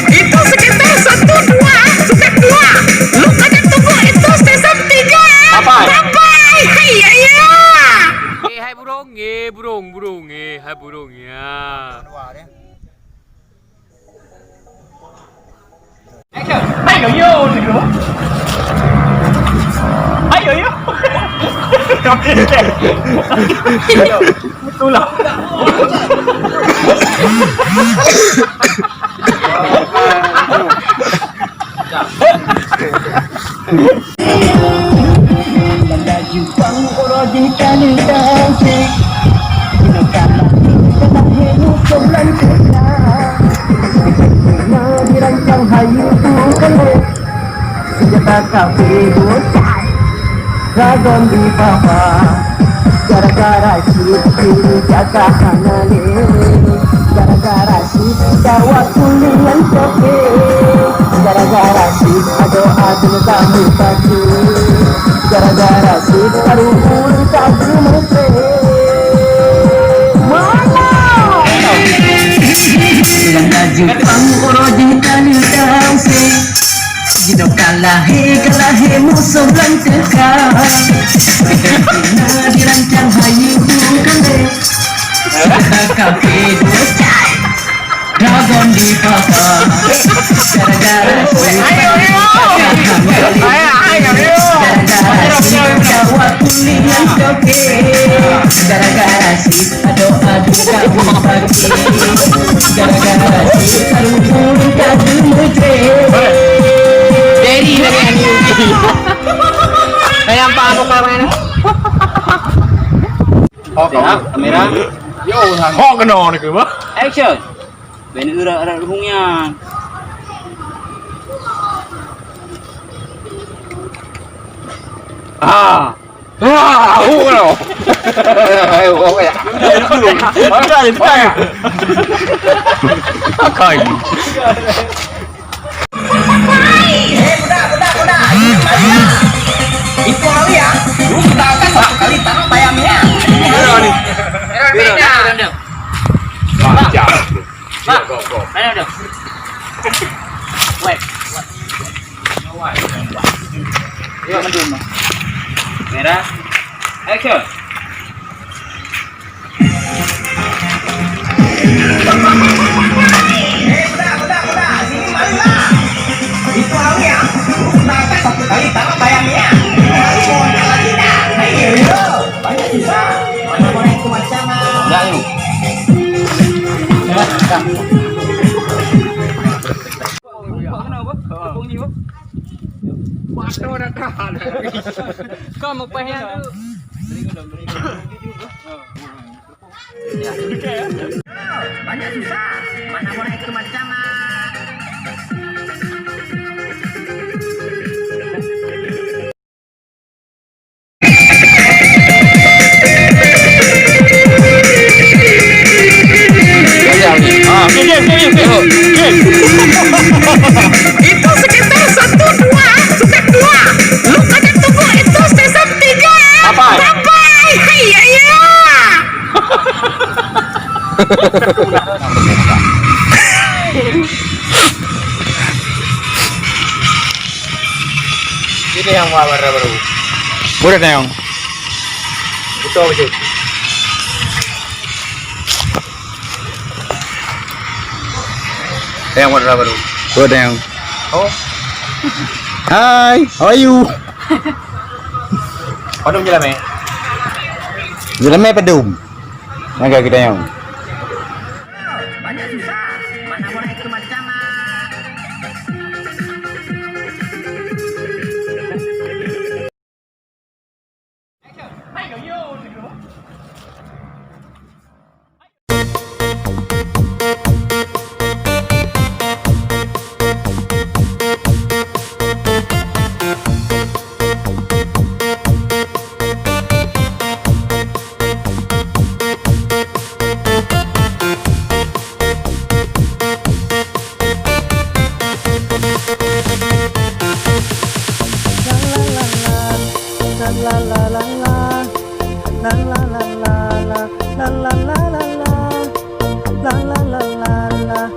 Itu sekitar 1, 2, step 2. Lu kadang tunggu itu step 3. Sampai. Iya iya. Hai burung, burung, hai burung ya. Ayo yo dulu. Ayo yo. Betul lah. Kafe bocah Dragon di bawah gara-gara cipti jaga kanane gara-gara cip bawa kulingan soke gara-gara cip ado-ado kamu pagi gara-gara cip karumur kamu mese mana dengan laju pangkoroji kali dansi Jino kalahe musuh lantekan Kena dirancang hayu kande Kaki bocah Dragon di papa Gara-gara Gara-gara kuningan soke Gara-gara ado-ado kamu pagi Gara-gara karumur kamu mudre Dari Yuki. Kayak apa aku kemarin? Oh, kamera. Yo, oh kena ni ke bah? Action. Ben urat hungnya. Kena. Ayo, oh ya. Mana ni tak? Kai. Budak. Itu kali ya. Lu sudah kan kali tanah bayamnya. Mana ni? Beda. Macam. Go. Mana dah? Wait. Ya, mendung. Merah. Action. Budak. Sini marilah. Itu kali ya. Lu sudah kan kali tanah bayamnya. Ayo. Banyak bisa. Mana boleh itu macam Enggak yuk. Kamu pengen dulu. banyak susah. Mana boleh itu macam itu sekitar 1, 2, step 2. Lu kadang tunggu itu step 3. Sampai. Iya iya. Ini yang warna baru. Boleh tayang. Betul. Yang warna baru. Boleh tayang. Oh, Hai, how are you? padum je lah meh. Jelamai padum. Naga kita yang. Banyak susah. Mana boleh itu macam la la la la la la la la la la la la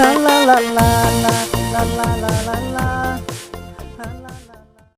La la la la la la la la la la.